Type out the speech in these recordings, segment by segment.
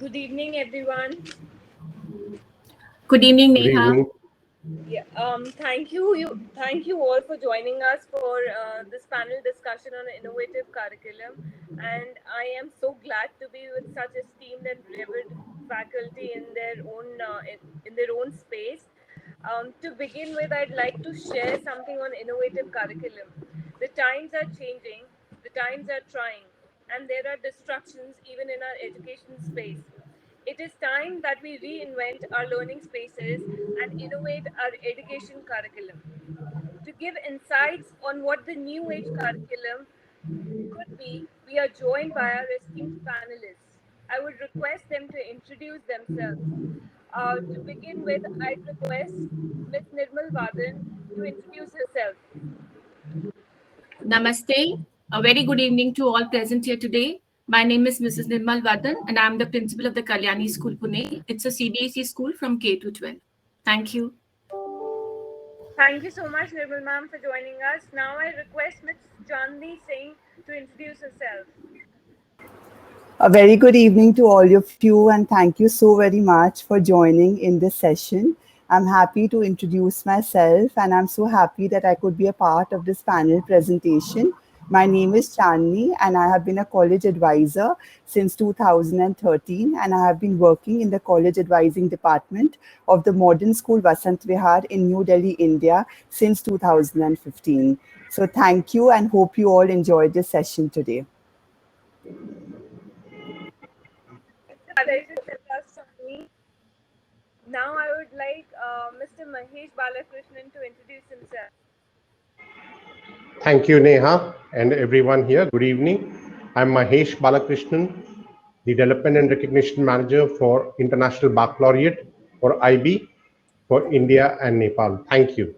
Good evening, everyone. Good evening, Good Neha. evening. Thank you all for joining us for this panel discussion on innovative curriculum. And I am so glad to be with such esteemed and revered faculty in their own space. To begin with, I'd like to share something on innovative curriculum. The times are changing, the times are trying, and there are distractions even in our education space. It is time that we reinvent our learning spaces and innovate our education curriculum. To give insights on what the new age curriculum could be, we are joined by our esteemed panelists. I would request them to introduce themselves. To begin with, I'd request Ms. Nirmal Vadan to introduce herself. Namaste. A very good evening to all present here today. My name is Mrs. Nirmal Vadan, and I'm the principal of the Kalyani School, Pune. It's a CBSE school from K to 12. Thank you. Thank you so much, Nirmal ma'am, for joining us. Now I request Ms. Chandni Singh to introduce herself. A very good evening to all of you, and thank you so very much for joining in this session. I'm happy to introduce myself, and I'm so happy that I could be a part of this panel presentation. My name is Chandni, and I have been a college advisor since 2013, and I have been working in the college advising department of the Modern School Vasant Vihar in New Delhi, India since 2015. So thank you, and hope you all enjoyed this session today. Now I would like Mr. Mahesh Balakrishnan to introduce himself. Thank you, Neha, and everyone here. Good evening. I'm Mahesh Balakrishnan, the Development and Recognition Manager for International Baccalaureate, or IB, for India and Nepal. Thank you.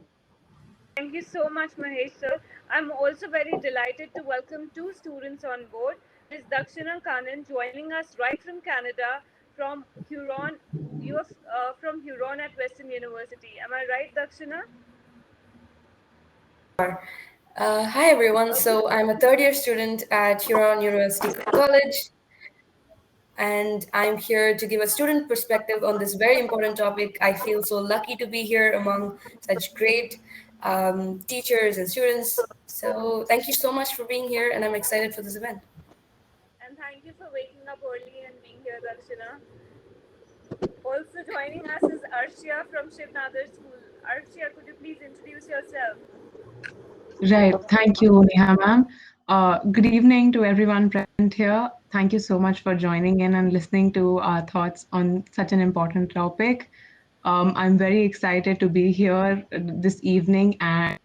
Thank you so much, Mahesh sir. I'm also very delighted to welcome two students on board. Ms. Dakshina Kanan joining us right from Canada, from Huron. You are from Huron at Western University. Am I right, Dakshina? Hi everyone. So I'm a third year student at Huron University College, and I'm here to give a student perspective on this very important topic. I feel so lucky to be here among such great teachers and students. So thank you so much for being here, and I'm excited for this event. And thank you for waking up early and being here, Dakshina. Also joining us is Arshia from Shiv Nadar School. Arshia, could you please introduce yourself? Right. Thank you, Neha ma'am. Good evening to everyone present here. Thank you so much for joining in and listening to our thoughts on such an important topic. I'm very excited to be here this evening and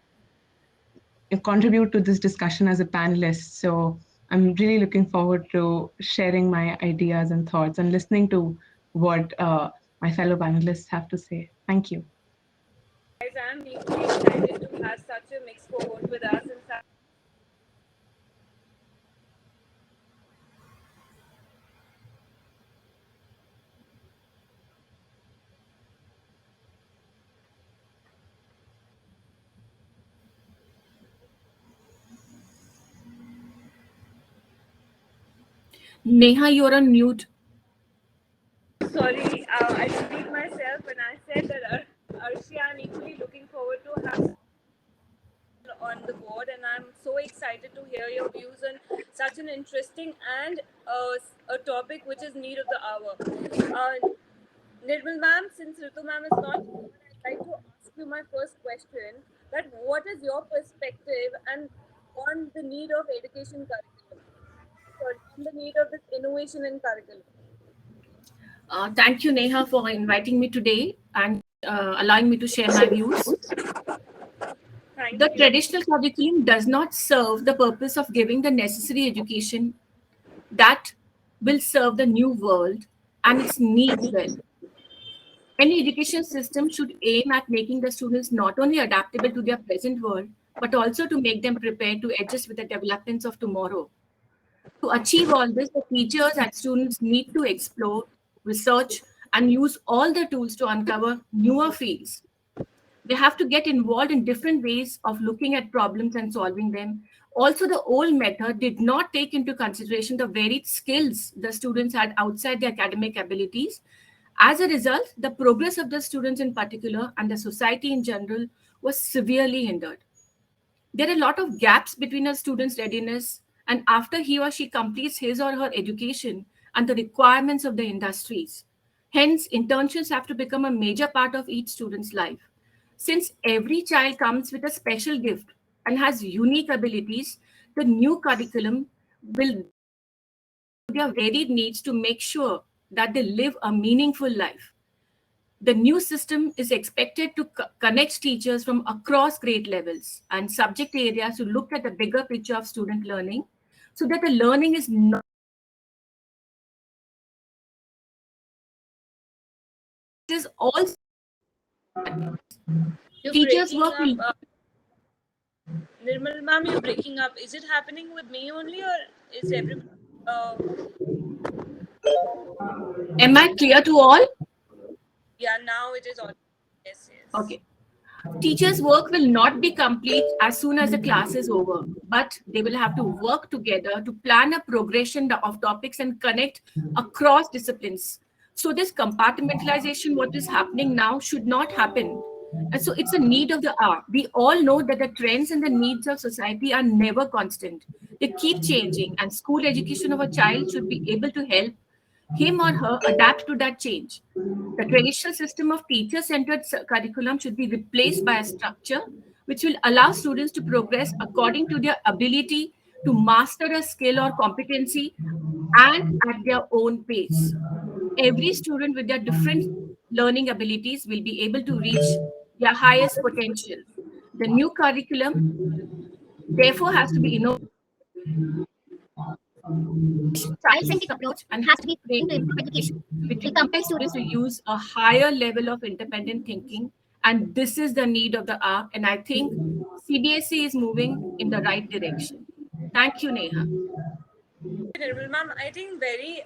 contribute to this discussion as a panelist. So I'm really looking forward to sharing my ideas and thoughts and listening to what my fellow panelists have to say. Thank you. Guys, I'm equally excited to have such a mixed cohort with us and such. Neha, you're on mute. Sorry, I repeat myself when I said that Arshia, I'm equally looking forward to have on the board, and I'm so excited to hear your views on such an interesting and a topic which is need of the hour. Nirmal ma'am, since Ritu ma'am is not here, I'd like to ask you my first question: that what is your perspective and on the need of education curriculum? Sorry, on the need of this innovation in curriculum. Thank you, Neha, for inviting me today and allowing me to share my views. Thank The you. traditional curriculum does not serve the purpose of giving the necessary education that will serve the new world and its needs well. Any education system should aim at making the students not only adaptable to their present world, but also to make them prepared to adjust with the developments of tomorrow. To achieve all this, the teachers and students need to explore, research, and use all the tools to uncover newer fields. They have to get involved in different ways of looking at problems and solving them. Also, the old method did not take into consideration the varied skills the students had outside their academic abilities. As a result, the progress of the students in particular and the society in general was severely hindered. There are a lot of gaps between a student's readiness and after he or she completes his or her education and the requirements of the industries. Hence, internships have to become a major part of each student's life. Since every child comes with a special gift and has unique abilities, the new curriculum will their varied needs to make sure that they live a meaningful life. The new system is expected to connect teachers from across grade levels and subject areas to look at the bigger picture of student learning so that the learning is not is also You're teachers breaking work up. will Nirmal ma'am, you're breaking up. Is it happening with me only, or is everybody? Uh, am I clear to all? yeah, now it is all. Yes, yes. Okay. Teachers' work will not be complete as soon as the class is over, but they will have to work together to plan a progression of topics and connect across disciplines. So, this compartmentalization, what is happening now, should not happen. And so, it's a need of the hour. We all know that the trends and the needs of society are never constant, they keep changing, and school education of a child should be able to help him or her adapt to that change. The traditional system of teacher centered curriculum should be replaced by a structure which will allow students to progress according to their ability to master a skill or competency and at their own pace. Every student with their different learning abilities will be able to reach their highest potential. The new curriculum, therefore, has to be innovative, child-centric approach and has to be trained to improve education. We compel students to use a higher level of independent thinking, and this is the need of the hour. And I think CBSE is moving in the right direction. Thank you, Neha. Nirmal ma'am, I think very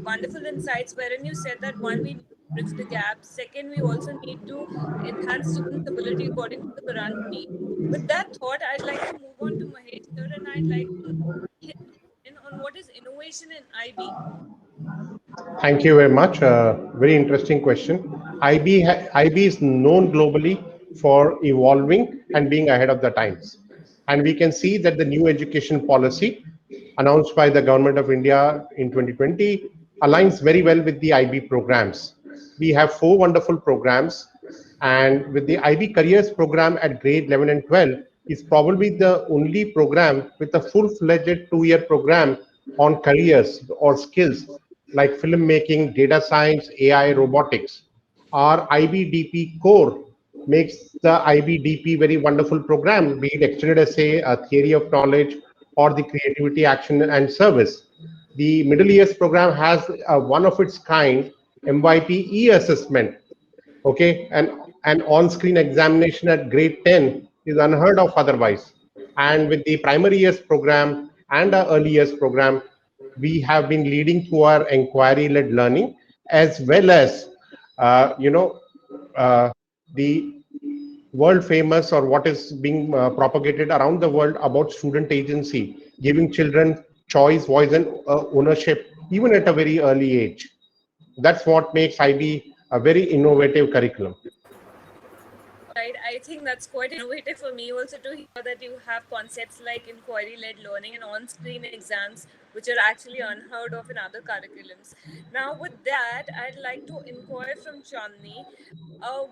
wonderful insights wherein you said that one, we need to bridge the gap. Second, we also need to enhance students' ability according to the current need. With that thought, I'd like to move on to Mahesh sir, and I'd like to hit in on what is innovation in IB. Thank you very much. Very interesting question. IB is known globally for evolving and being ahead of the times. And we can see that the new education policy announced by the Government of India in 2020 aligns very well with the IB programs. We have four wonderful programs, and with the IB Careers program at grade 11 and 12 is probably the only program with a full-fledged 2-year program on careers or skills like filmmaking, data science, AI, robotics. Our IBDP core makes the IBDP very wonderful program, be it extended essay, a theory of knowledge, or the creativity, action, and service. The middle years program has a one of its kind MYP e-assessment. Okay, and an on-screen examination at grade 10 is unheard of otherwise. And with the primary years program and our early years program, we have been leading to our inquiry-led learning, as well as uh, the world famous, or what is being propagated around the world about student agency, giving children choice, voice, and ownership even at a very early age. That's what makes IB a very innovative curriculum. Right, I think that's quite innovative for me also to hear that you have concepts like inquiry led learning and on screen exams, which are actually unheard of in other curriculums. Now, with that, I'd like to inquire from Chandni.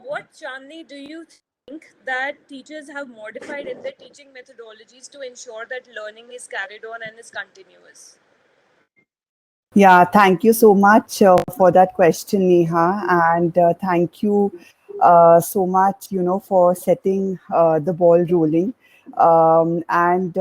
What, Chandni, do you think that teachers have modified in their teaching methodologies to ensure that learning is carried on and is continuous? Yeah, thank you so much for that question, Neha, and thank you so much, for setting the ball rolling. And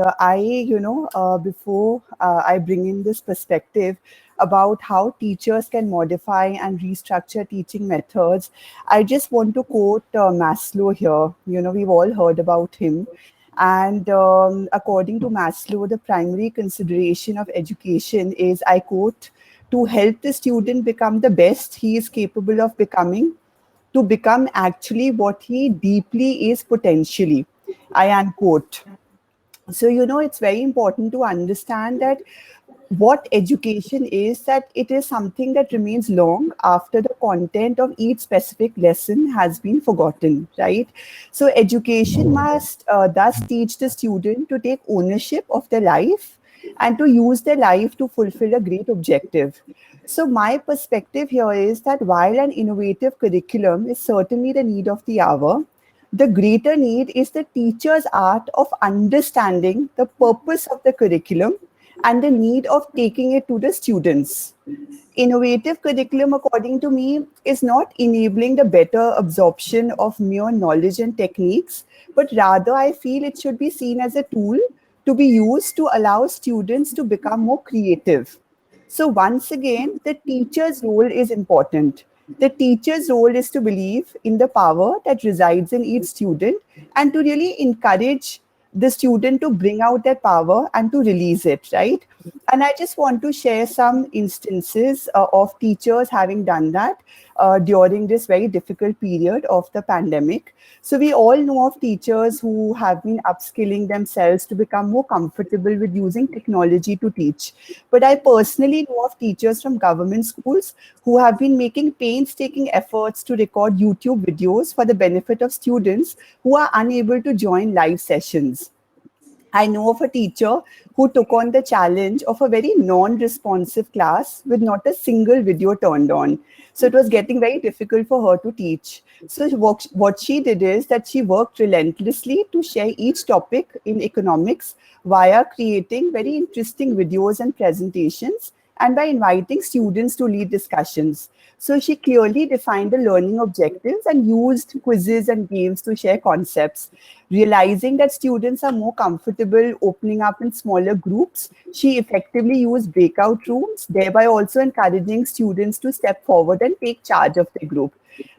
before I bring in this perspective about how teachers can modify and restructure teaching methods, I just want to quote Maslow here. We've all heard about him. And according to Maslow, the primary consideration of education is, I quote, to help the student become the best he is capable of becoming, to become actually what he deeply is potentially. I unquote. So, it's very important to understand that what education is, that it is something that remains long after the content of each specific lesson has been forgotten, right? So education must thus teach the student to take ownership of their life and to use their life to fulfill a great objective. So my perspective here is that while an innovative curriculum is certainly the need of the hour, the greater need is the teacher's art of understanding the purpose of the curriculum and the need of taking it to the students. Innovative curriculum, according to me, is not enabling the better absorption of mere knowledge and techniques, but rather I feel it should be seen as a tool to be used to allow students to become more creative. So, once again, the teacher's role is important. The teacher's role is to believe in the power that resides in each student and to really encourage the student to bring out that power and to release it, right? And I just want to share some instances of teachers having done that during this very difficult period of the pandemic. So, we all know of teachers who have been upskilling themselves to become more comfortable with using technology to teach. But I personally know of teachers from government schools who have been making painstaking efforts to record YouTube videos for the benefit of students who are unable to join live sessions. I know of a teacher who took on the challenge of a very non responsive class with not a single video turned on. So it was getting very difficult for her to teach. So, what she did is that she worked relentlessly to share each topic in economics via creating very interesting videos and presentations and by inviting students to lead discussions. So she clearly defined the learning objectives and used quizzes and games to share concepts. Realizing that students are more comfortable opening up in smaller groups, she effectively used breakout rooms, thereby also encouraging students to step forward and take charge of the group.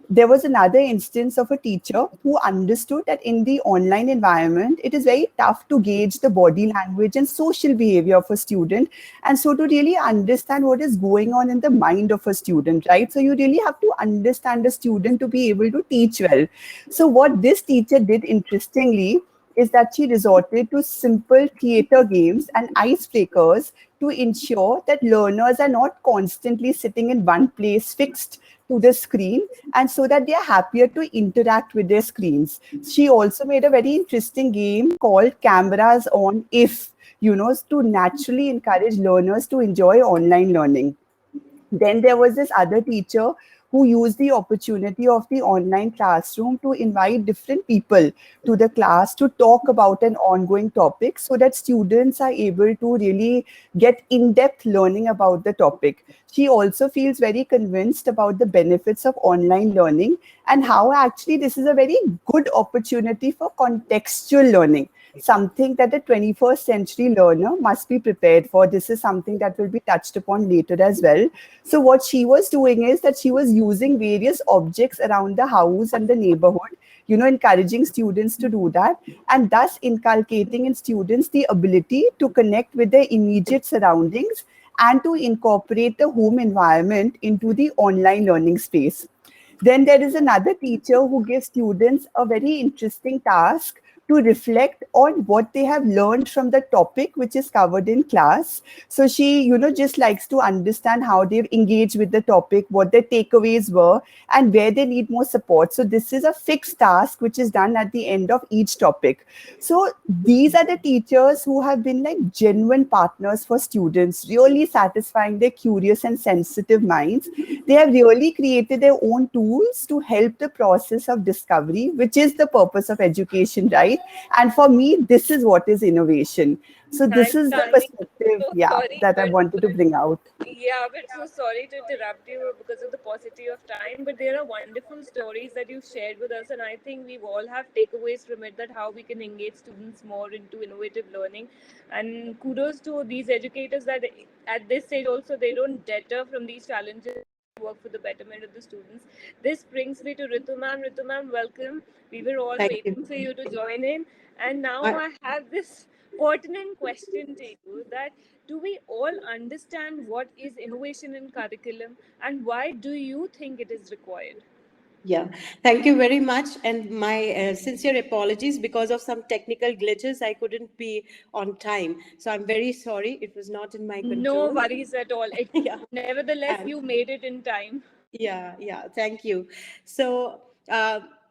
There was another instance of a teacher who understood that in the online environment, it is very tough to gauge the body language and social behavior of a student. And so, to really understand what is going on in the mind of a student, right? So, you really have to understand the student to be able to teach well. So, what this teacher did interestingly is that she resorted to simple theater games and icebreakers to ensure that learners are not constantly sitting in one place fixed to the screen, and so that they are happier to interact with their screens. She also made a very interesting game called Cameras On If, to naturally encourage learners to enjoy online learning. Then there was this other teacher who used the opportunity of the online classroom to invite different people to the class to talk about an ongoing topic so that students are able to really get in-depth learning about the topic. She also feels very convinced about the benefits of online learning and how actually this is a very good opportunity for contextual learning, something that the 21st century learner must be prepared for. This is something that will be touched upon later as well. So, what she was doing is that she was using various objects around the house and the neighborhood, encouraging students to do that, and thus inculcating in students the ability to connect with their immediate surroundings and to incorporate the home environment into the online learning space. Then there is another teacher who gives students a very interesting task to reflect on what they have learned from the topic which is covered in class. So she, just likes to understand how they've engaged with the topic, what their takeaways were, and where they need more support. So this is a fixed task which is done at the end of each topic. So these are the teachers who have been like genuine partners for students, really satisfying their curious and sensitive minds. They have really created their own tools to help the process of discovery, which is the purpose of education, right? And for me, this is what is innovation. So this Thanks, is the Tanvi. perspective, So yeah, sorry, that I wanted to bring out. yeah, but so sorry to interrupt you because of the paucity of time. But there are wonderful stories that you've shared with us, and I think we all have takeaways from it, that how we can engage students more into innovative learning. And kudos to these educators that at this stage also they don't deter from these challenges, work for the betterment of the students. This brings me to Ritu ma'am. Ritu ma'am, welcome. We were all Thank you. waiting for you to join in, and now I, I have this pertinent question to you, that do we all understand what is innovation in curriculum and why do you think it is required? Yeah, thank you very much. And my sincere apologies because of some technical glitches. I couldn't be on time. So I'm very sorry. It was not in my No control. worries at all. Yeah. Nevertheless, And you made it in time. yeah, yeah, thank you. So,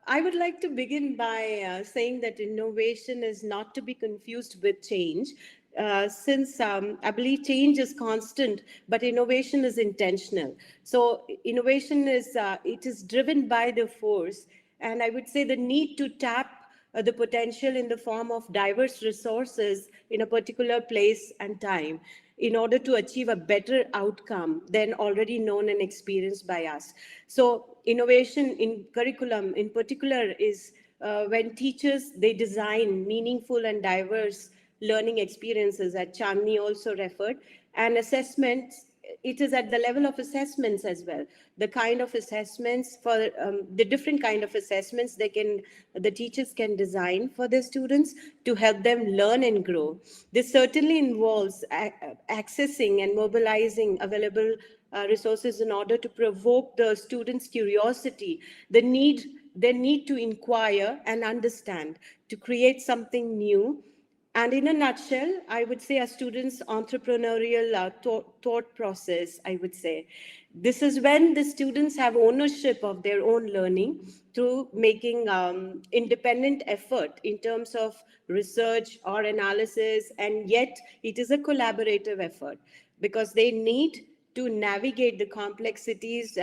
I would like to begin by saying that innovation is not to be confused with change, since I believe change is constant, but innovation is intentional. So, innovation is it is driven by the force, and I would say the need to tap the potential in the form of diverse resources in a particular place and time in order to achieve a better outcome than already known and experienced by us. So innovation in curriculum in particular is when teachers they design meaningful and diverse learning experiences that Chandni also referred, and assessments, it is at the level of assessments as well, the kind of assessments for the different kind of assessments the teachers can design for their students to help them learn and grow. This certainly involves accessing and mobilizing available resources in order to provoke the students curiosity, their need to inquire and understand, to create something new. And in a nutshell, I would say a student's entrepreneurial thought process, I would say. This is when the students have ownership of their own learning through making independent effort in terms of research or analysis, and yet it is a collaborative effort because they need to navigate the complexities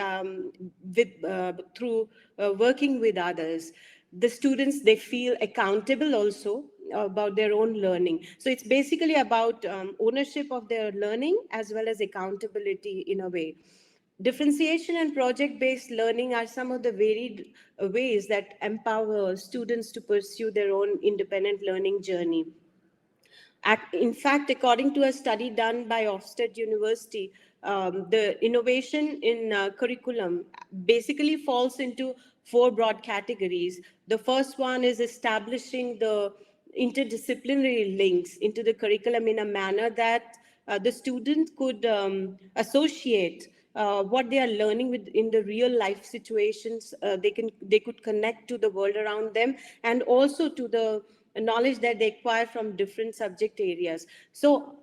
through working with others. The students, they feel accountable also about their own learning. So it's basically about ownership of their learning as well as accountability in a way. Differentiation and project-based learning are some of the varied ways that empower students to pursue their own independent learning journey. In fact, according to a study done by Ofsted University, the innovation in curriculum basically falls into four broad categories. The first one is establishing the interdisciplinary links into the curriculum in a manner that the student could associate what they are learning with in the real life situations. They could connect to the world around them and also to the knowledge that they acquire from different subject areas. So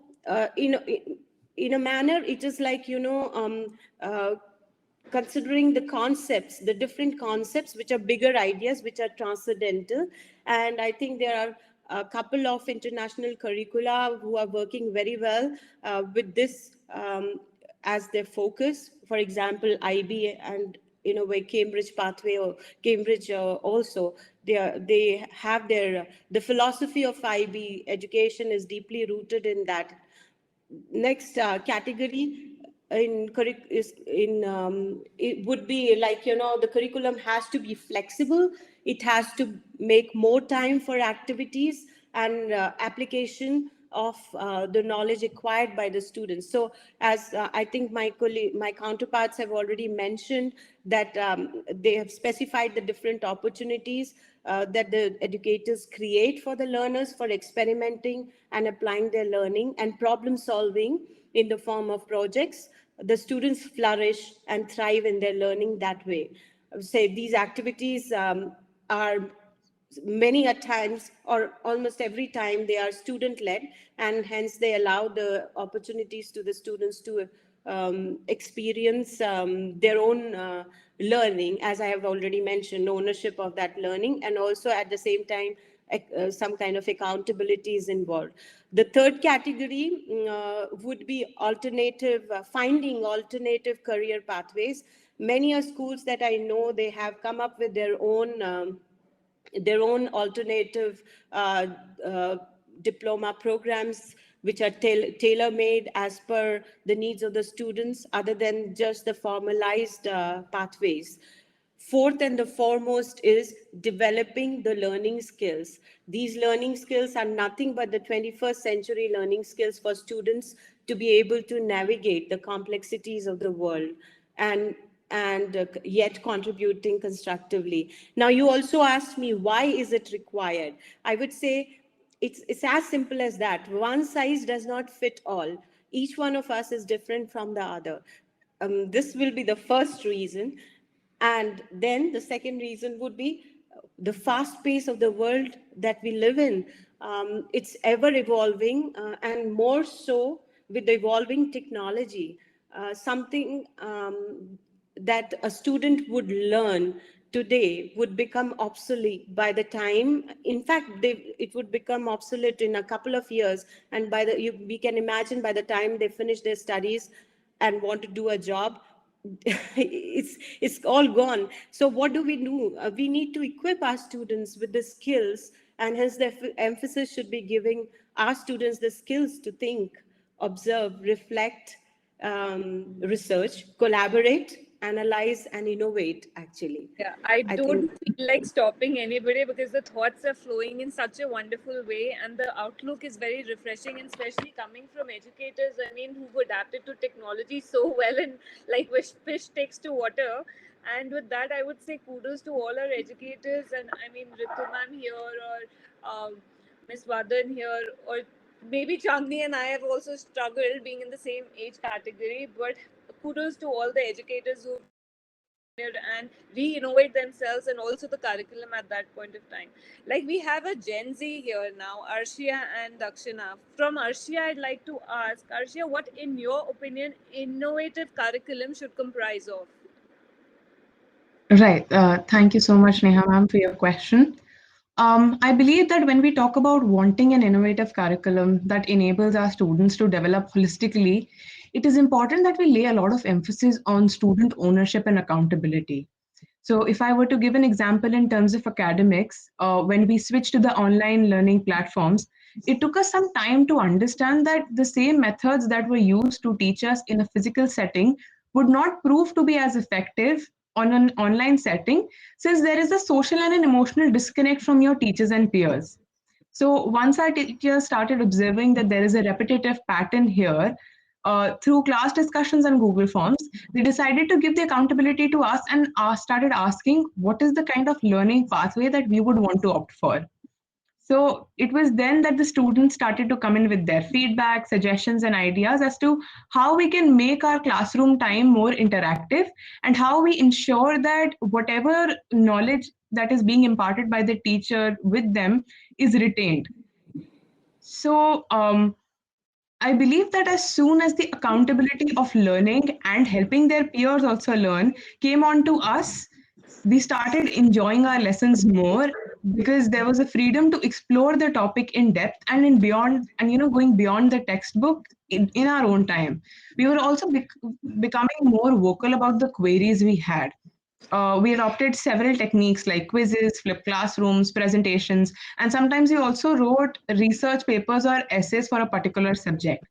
in a manner it is like considering the concepts, the different concepts which are bigger ideas, which are transcendental. And I think there are a couple of international curricula who are working very well with this as their focus. For example, IB and in a way Cambridge pathway or Cambridge also they have their the philosophy of IB education is deeply rooted in that. Next category is in it would be like the curriculum has to be flexible, it has to make more time for activities and application of the knowledge acquired by the students. So as I think my counterparts have already mentioned that they have specified the different opportunities that the educators create for the learners for experimenting and applying their learning and problem solving in the form of projects. The students flourish and thrive in their learning that way. I would say these activities are many a times or almost every time they are student led, and hence they allow the opportunities to the students to experience their own learning, as I have already mentioned, ownership of that learning, and also at the same time some kind of accountability is involved. The third category would be finding alternative career pathways. Many are schools that I know they have come up with their own alternative diploma programs which are tailor-made as per the needs of the students other than just the formalized pathways. Fourth and the foremost is developing the learning skills. These learning skills are nothing but the 21st century learning skills for students to be able to navigate the complexities of the world and yet contributing constructively. Now, you also asked me, why is it required? I would say it's as simple as that. One size does not fit all. Each one of us is different from the other. This will be the first reason. And then the second reason would be the fast pace of the world that we live in. It's ever evolving, and more so with the evolving technology. Something that a student would learn today would become obsolete by the time, in fact, it would become obsolete in a couple of years. And we can imagine by the time they finish their studies and want to do a job, it's all gone. So what do we do? We need to equip our students with the skills, and hence the emphasis should be giving our students the skills to think, observe, reflect, research, collaborate, analyze, and innovate, actually. Yeah, I I don't think. feel like stopping anybody because the thoughts are flowing in such a wonderful way, and the outlook is very refreshing, and especially coming from educators, I mean, who've adapted to technology so well, and like wish fish takes to water. And with that, I would say kudos to all our educators, and I mean, Ritu ma'am here, or Miss Vadan here, or maybe Chandni and I have also struggled being in the same age category, but kudos to all the educators who and re-innovate themselves and also the curriculum at that point of time. Like we have a Gen Z here now, Arshia and Dakshina. From Arshia, I'd like to ask, Arshia, what in your opinion innovative curriculum should comprise of? Right. Thank you so much, Neha ma'am, for your question. I believe that when we talk about wanting an innovative curriculum that enables our students to develop holistically, it is important that we lay a lot of emphasis on student ownership and accountability. So, if I were to give an example in terms of academics, when we switched to the online learning platforms, it took us some time to understand that the same methods that were used to teach us in a physical setting would not prove to be as effective on an online setting, since there is a social and an emotional disconnect from your teachers and peers. So once our teachers started observing that there is a repetitive pattern here, through class discussions and Google Forms, they decided to give the accountability to us and started asking what is the kind of learning pathway that we would want to opt for. So it was then that the students started to come in with their feedback, suggestions, and ideas as to how we can make our classroom time more interactive and how we ensure that whatever knowledge that is being imparted by the teacher with them is retained. So, I believe that as soon as the accountability of learning and helping their peers also learn came on to us, we started enjoying our lessons more because there was a freedom to explore the topic in depth and in beyond and going beyond the textbook in our own time. We were also becoming more vocal about the queries we had. We adopted several techniques like quizzes, flipped classrooms, presentations, and sometimes we also wrote research papers or essays for a particular subject.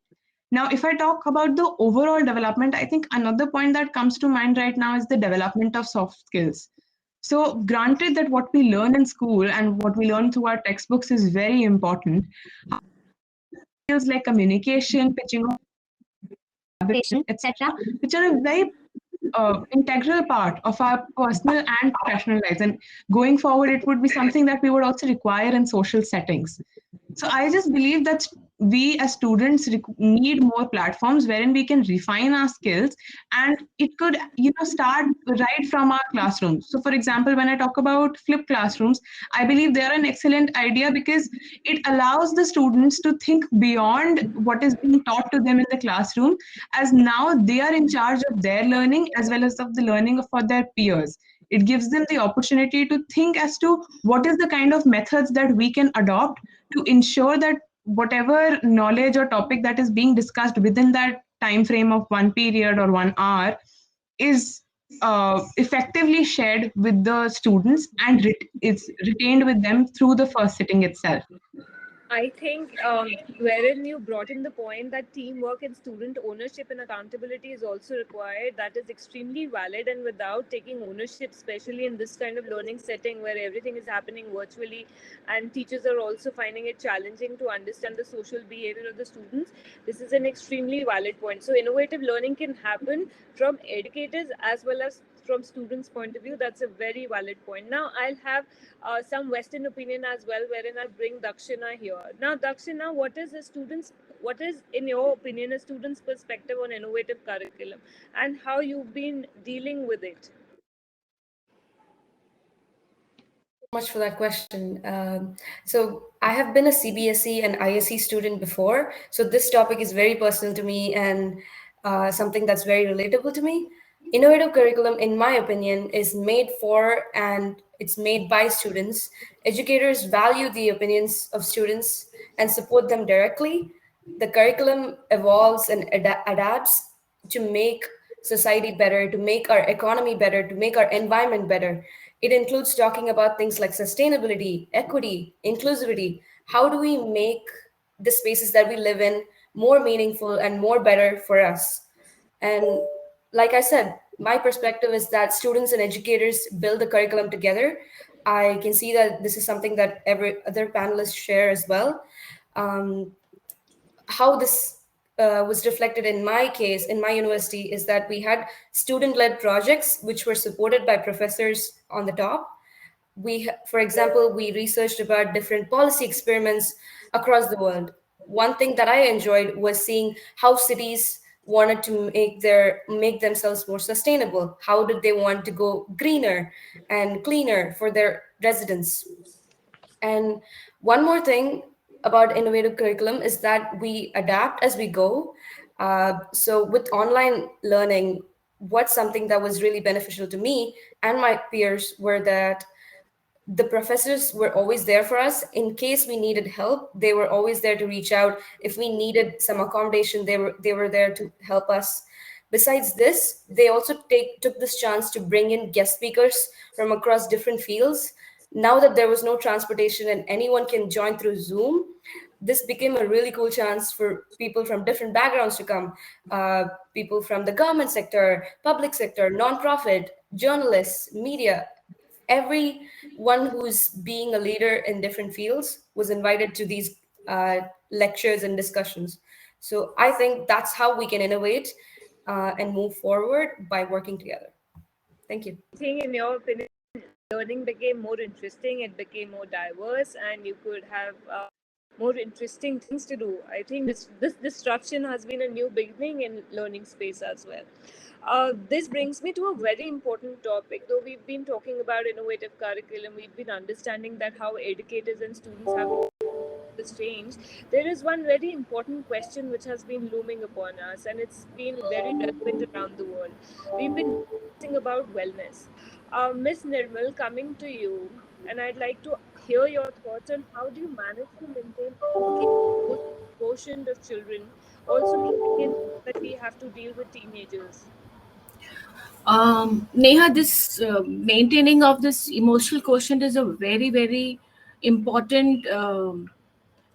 Now, if I talk about the overall development, I think another point that comes to mind right now is the development of soft skills. So, granted that what we learn in school and what we learn through our textbooks is very important, skills like communication, pitching, etc., which are a very integral part of our personal and professional lives. And going forward, it would be something that we would also require in social settings. So I just believe that we as students need more platforms wherein we can refine our skills, and it could start right from our classrooms. So for example, when I talk about flipped classrooms, I believe they're an excellent idea because it allows the students to think beyond what is being taught to them in the classroom, as now they are in charge of their learning as well as of the learning for their peers. It gives them the opportunity to think as to what is the kind of methods that we can adopt to ensure that whatever knowledge or topic that is being discussed within that time frame of 1 period or 1 hour is effectively shared with the students and it's retained with them through the first sitting itself. I think wherein you brought in the point that teamwork and student ownership and accountability is also required, that is extremely valid. And without taking ownership, especially in this kind of learning setting where everything is happening virtually and teachers are also finding it challenging to understand the social behavior of the students, this is an extremely valid point. So, innovative learning can happen from educators as well as from students' point of view. That's a very valid point. Now, I'll have some Western opinion as well, wherein I bring Dakshina here. Now, Dakshina, what is, in your opinion, a student's perspective on innovative curriculum and how you've been dealing with it? much for that question. So I have been a CBSE and ISE student before, so this topic is very personal to me and something that's very relatable to me. Innovative curriculum, in my opinion, is made for and it's made by students. Educators value the opinions of students and support them directly. The curriculum evolves and adapts to make society better, to make our economy better, to make our environment better. It includes talking about things like sustainability, equity, inclusivity. How do we make the spaces that we live in more meaningful and more better for us? And like I said, my perspective is that students and educators build the curriculum together. I can see that this is something that every other panelists share as well. Um, how this was reflected in my case in my university is that we had student-led projects which were supported by professors on the top. For example, we researched about different policy experiments across the world. One thing that I enjoyed was seeing how cities wanted to make themselves more sustainable. How did they want to go greener and cleaner for their residents? And one more thing about innovative curriculum is that we adapt as we go. So with online learning, what's something that was really beneficial to me and my peers were that the professors were always there for us in case we needed help. They were always there to reach out. If we needed some accommodation, they were there to help us. Besides this, they also took this chance to bring in guest speakers from across different fields. Now that there was no transportation and anyone can join through Zoom, this became a really cool chance for people from different backgrounds to come. People from the government sector, public sector, nonprofit, journalists, media, everyone who's being a leader in different fields was invited to these lectures and discussions. So I think that's how we can innovate and move forward by working together. Thank you. I think, in your opinion, learning became more interesting, it became more diverse, and you could have more interesting things to do. I think this disruption has been a new beginning in learning space as well. This brings me to a very important topic. Though we've been talking about innovative curriculum, we've been understanding that how educators and students have this change. There is one very important question which has been looming upon us, and it's been very relevant around the world. We've been discussing about wellness. Miss Nirmal, coming to you, and I'd like to hear your thoughts on how do you manage to maintain the quotient of children, also keeping in mind that we have to deal with teenagers. Neha, this maintaining of this emotional quotient is a very, very important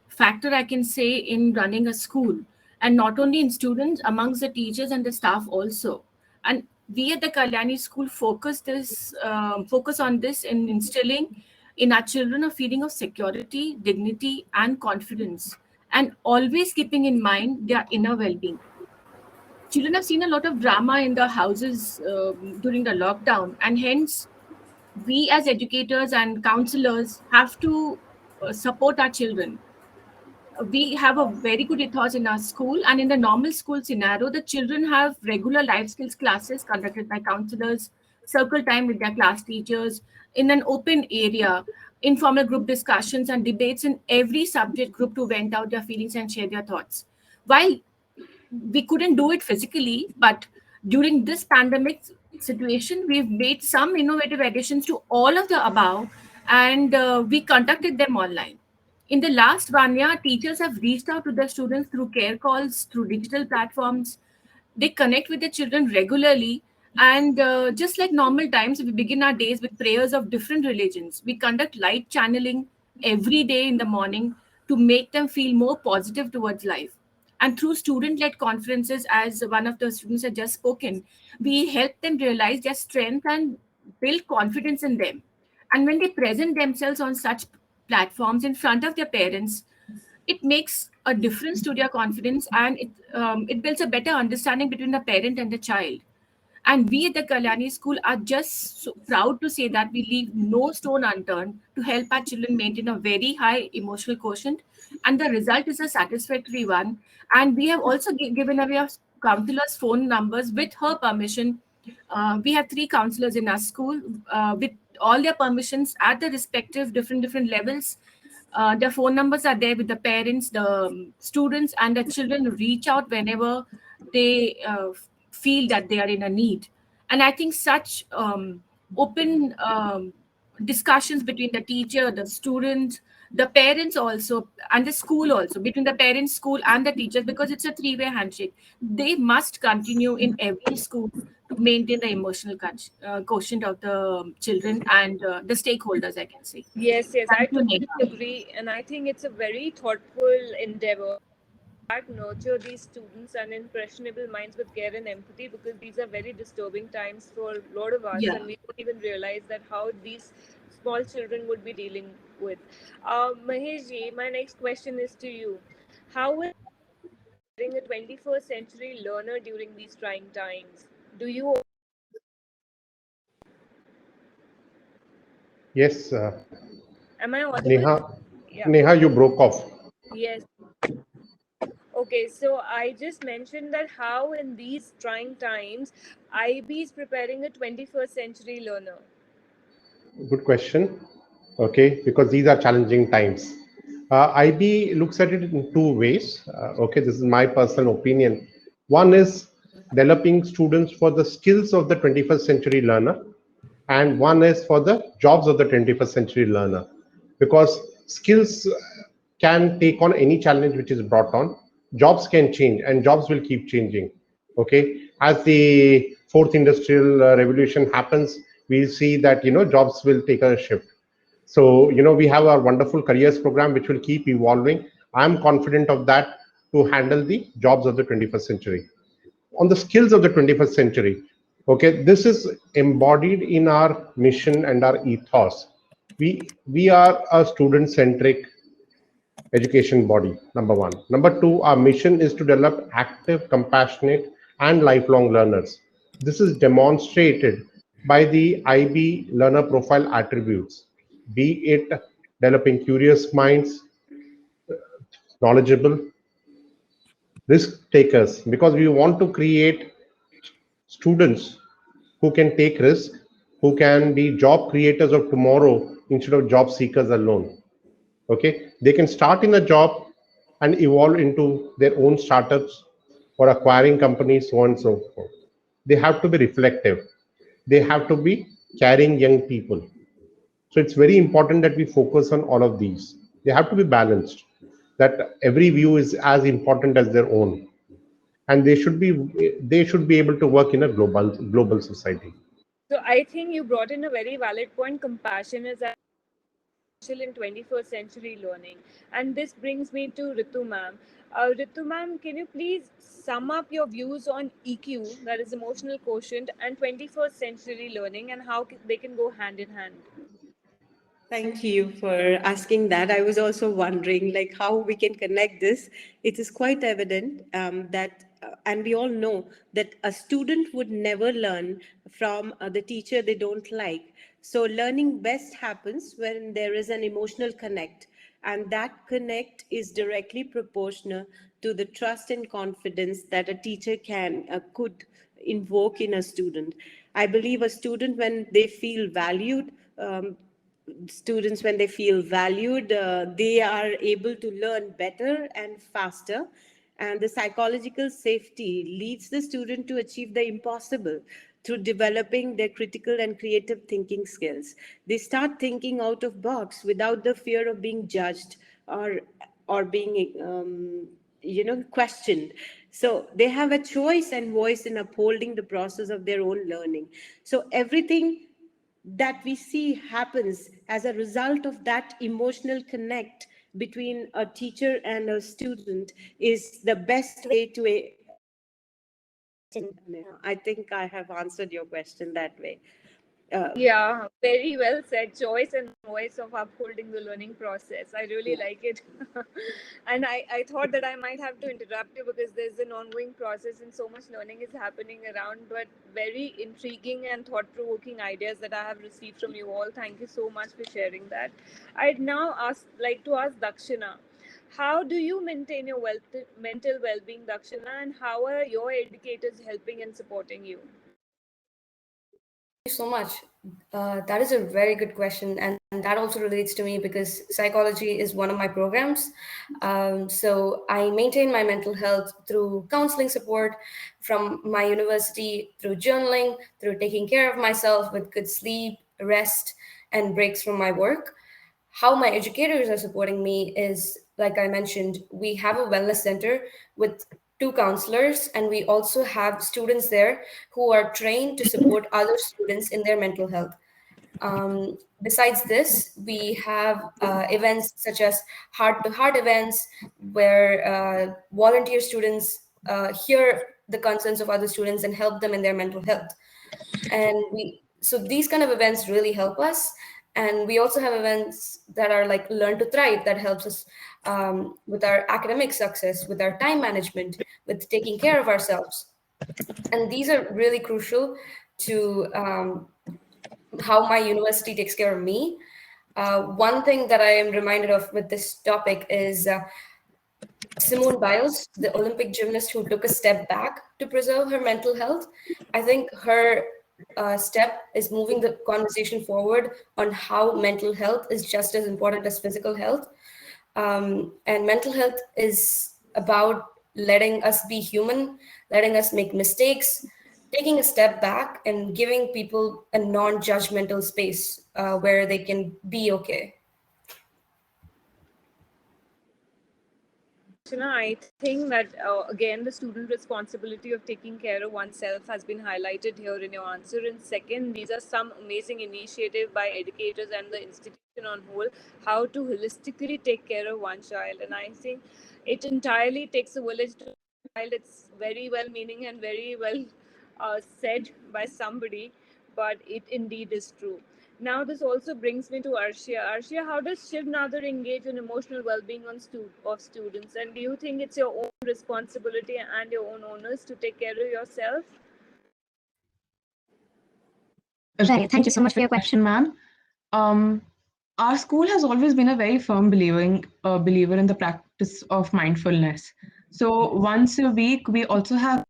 factor, I can say, in running a school, and not only in students, amongst the teachers and the staff also. And we at the Kalyani School focus on this in instilling in our children a feeling of security, dignity, and confidence, and always keeping in mind their inner well-being. Children have seen a lot of drama in the houses during the lockdown, and hence we as educators and counselors have to support our children. We have a very good ethos in our school, and in the normal school scenario the children have regular life skills classes conducted by counselors, circle time with their class teachers in an open area, informal group discussions and debates in every subject group to vent out their feelings and share their thoughts. While we couldn't do it physically, but during this pandemic situation, we've made some innovative additions to all of the above, and we conducted them online. In the last 1 year, teachers have reached out to their students through care calls, through digital platforms. They connect with the children regularly. And just like normal times, we begin our days with prayers of different religions. We conduct light channeling every day in the morning to make them feel more positive towards life. And through student led conferences, as one of the students had just spoken, we help them realize their strength and build confidence in them. And when they present themselves on such platforms in front of their parents, it makes a difference to their confidence, and it builds a better understanding between the parent and the child. And we at the Kalyani School are just so proud to say that we leave no stone unturned to help our children maintain a very high emotional quotient. And the result is a satisfactory one. And we have also given away our counselors' phone numbers with her permission. We have 3 counselors in our school with all their permissions at the respective different levels. Their phone numbers are there with the parents, the students, and the children reach out whenever they feel that they are in a need. And I think such open discussions between the teacher, the student, the parents also, and the school also, between the parents, school, and the teachers, because it's a three-way handshake. They must continue in every school to maintain the emotional quotient of the children and the stakeholders, I can say. Yes, yes, I Thank you, totally Neha. agree, and I think it's a very thoughtful endeavor that nurture these students and impressionable minds with care and empathy, because these are very disturbing times for a lot of us, Yeah. and we don't even realize that how these small children would be dealing with. Mahesh ji, my next question is to you. How is being a 21st century learner during these trying times? Do you? Yes, Am I audible? Neha, Yeah. Neha, you broke off. Yes. Okay, so I just mentioned that how in these trying times IB is preparing a 21st century learner. Good question. Okay, because these are challenging times. IB looks at it in two ways. Okay, this is my personal opinion. One is developing students for the skills of the 21st century learner, and one is for the jobs of the 21st century learner. Because skills can take on any challenge which is brought on. Jobs can change, and jobs will keep changing. Okay, as the fourth industrial revolution happens, we see that jobs will take a shift. So we have our wonderful careers program which will keep evolving. I am confident of that to handle the jobs of the 21st century. On the skills of the 21st century, okay, this is embodied in our mission and our ethos. We are a student centric education body, number one. Number two, our mission is to develop active, compassionate, and lifelong learners. This is demonstrated by the IB learner profile attributes, be it developing curious minds, knowledgeable, risk takers, because we want to create students who can take risk, who can be job creators of tomorrow instead of job seekers alone. Okay, they can start in a job and evolve into their own startups or acquiring companies, so on and so forth. They have to be reflective, they have to be carrying young people. So it's very important that we focus on all of these. They have to be balanced, that every view is as important as their own, and they should be able to work in a global society. So I think you brought in a very valid point. Compassion is essential in 21st century learning. And this brings me to Ritu ma'am. Ritu ma'am, can you please sum up your views on EQ, that is emotional quotient, and 21st century learning, and how they can go hand in hand? Thank you for asking that. I was also wondering, like, how we can connect this. It is quite evident that, and we all know that a student would never learn from the teacher they don't like. So, learning best happens when there is an emotional connect, and that connect is directly proportional to the trust and confidence that a teacher could invoke in a student. I believe a student, when they feel valued, students when they feel valued, they are able to learn better and faster, and the psychological safety leads the student to achieve the impossible through developing their critical and creative thinking skills. They start thinking out of box without the fear of being judged or being questioned. So they have a choice and voice in upholding the process of their own learning. So everything that we see happens as a result of that emotional connect between a teacher and a student is the best way to I think I have answered your question that way. Yeah, very well said. Choice and voice of upholding the learning process. I really Yeah. like it. And I thought that I might have to interrupt you because there's an ongoing process and so much learning is happening around, but very intriguing and thought provoking ideas that I have received from you all. Thank you so much for sharing that. I'd now like to ask Dakshina. How do you maintain your mental well being, Dakshina, and how are your educators helping and supporting you? Thank you so much. That is a very good question, and that also relates to me because psychology is one of my programs. So I maintain my mental health through counseling support from my university, through journaling, through taking care of myself with good sleep, rest, and breaks from my work. How my educators are supporting me is, like I mentioned, we have a wellness center with two counselors, and we also have students there who are trained to support other students in their mental health. Besides this, we have events such as heart to heart events where volunteer students hear the concerns of other students and help them in their mental health. And so these kind of events really help us. And we also have events that are like Learn to Thrive that helps us with our academic success, with our time management, with taking care of ourselves. And these are really crucial to how my university takes care of me. One thing that I am reminded of with this topic is Simone Biles, the Olympic gymnast who took a step back to preserve her mental health. I think her step is moving the conversation forward on how mental health is just as important as physical health. And mental health is about letting us be human, letting us make mistakes, taking a step back, and giving people a non judgmental space where they can be okay. I think that again, the student responsibility of taking care of oneself has been highlighted here in your answer. And second, these are some amazing initiatives by educators and the institution on whole, how to holistically take care of one child. And I think it entirely takes a village to child. It's very well meaning and very well said by somebody, but it indeed is true. Now, this also brings me to Arshia. Arshia, how does Shiv Nadar engage in emotional well-being of students? And do you think it's your own responsibility and your own onus to take care of yourself? Right. Thank you so much for your question, ma'am. Um, our school has always been a very firm believer in the practice of mindfulness. So once a week, we also have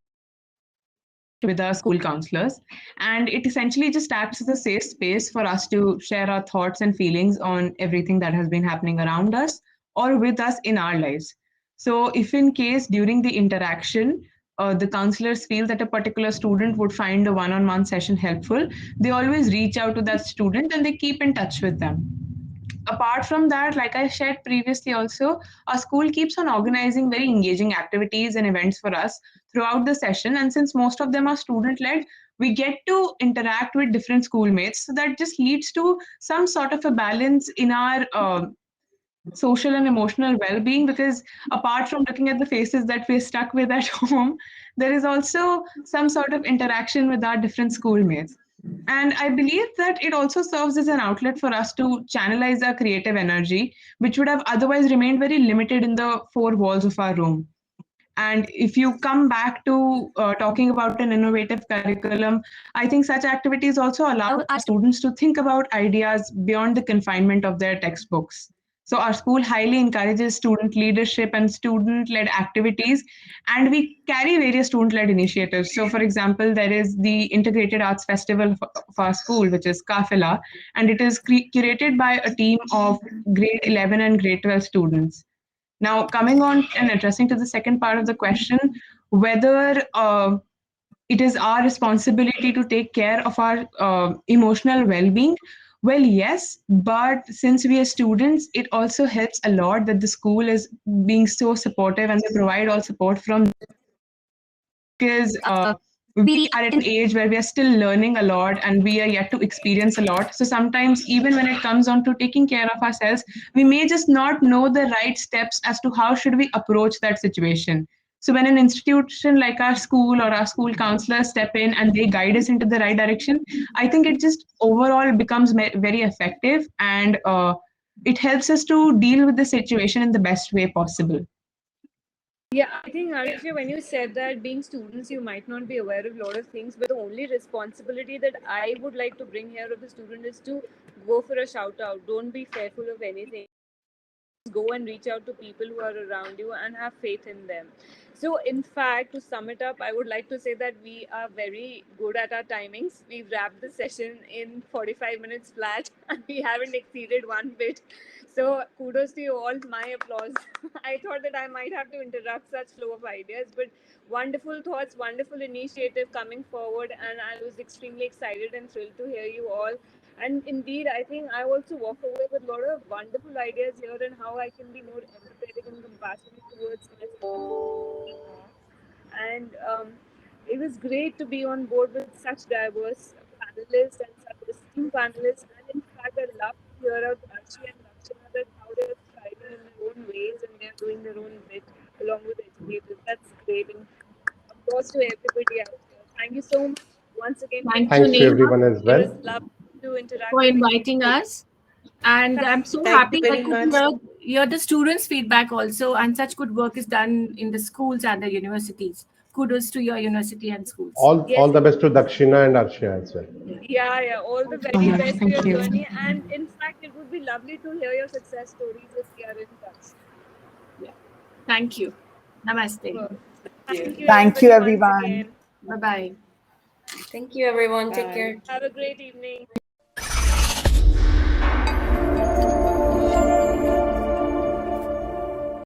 with our school counselors, and it essentially just acts as a safe space for us to share our thoughts and feelings on everything that has been happening around us or with us in our lives. So if in case during the interaction the counselors feel that a particular student would find a one-on-one session helpful, they always reach out to that student and they keep in touch with them. Apart from that, like I shared previously also, our school keeps on organizing very engaging activities and events for us throughout the session. And since most of them are student led, we get to interact with different schoolmates. So that just leads to some sort of a balance in our social and emotional well-being, because apart from looking at the faces that we're stuck with at home, there is also some sort of interaction with our different schoolmates. And I believe that it also serves as an outlet for us to channelize our creative energy, which would have otherwise remained very limited in the four walls of our room. And if you come back to talking about an innovative curriculum, I think such activities also allow our students to think about ideas beyond the confinement of their textbooks. So our school highly encourages student leadership and student-led activities, and we carry various student-led initiatives. So, for example, there is the Integrated Arts Festival of our school, which is Kafila, and it is curated by a team of grade 11 and grade 12 students. Now, coming on and addressing to the second part of the question, whether it is our responsibility to take care of our emotional well-being. Well, yes, but since we are students, it also helps a lot that the school is being so supportive and they provide all support from, because we are at an age where we are still learning a lot and we are yet to experience a lot. So sometimes, even when it comes on to taking care of ourselves, we may just not know the right steps as to how should we approach that situation. So when an institution like our school or our school counselors step in and they guide us into the right direction, I think it just overall becomes very effective, and it helps us to deal with the situation in the best way possible. Yeah, I think Arshia, when you said that being students, you might not be aware of a lot of things, but the only responsibility that I would like to bring here of the student is to go for a shout out. Don't be fearful of anything. go and reach out to people who are around you and have faith in them. So, in fact, to sum it up, I would like to say that we are very good at our timings. We've wrapped the session in 45 minutes flat and we haven't exceeded one bit. So, kudos to you all. My applause. I thought that I might have to interrupt such flow of ideas, but wonderful thoughts, wonderful initiative coming forward, and I was extremely excited and thrilled to hear you all. And indeed, I think I also walk away with a lot of wonderful ideas here and how I can be more empathetic and compassionate towards myself. And it was great to be on board with such diverse panelists and such esteemed panelists. And in fact, I love to hear out Archie and Lakshana that how they're striving in their own ways and they're doing their own bit along with educators. That's great. And applause to everybody out here. Thank you so much once again for Thank you, Thanks to Neha, everyone as it well. was lovely to interact for with you. inviting us. And I'm so Thank you happy I very could much. hear the students' feedback also, and such good work is done in the schools and the universities. Kudos to your university and schools. All Yes, the best to Dakshina and Arshia as well. yeah. All the So very much. best for Thank your you. journey. And in fact, it would be lovely to hear your success stories if we are in touch. Yeah. Thank you. Namaste. Well, thank you, Thank you, everybody, once everyone. again. Bye bye. Thank you, everyone. Take Bye. care. Have a great evening.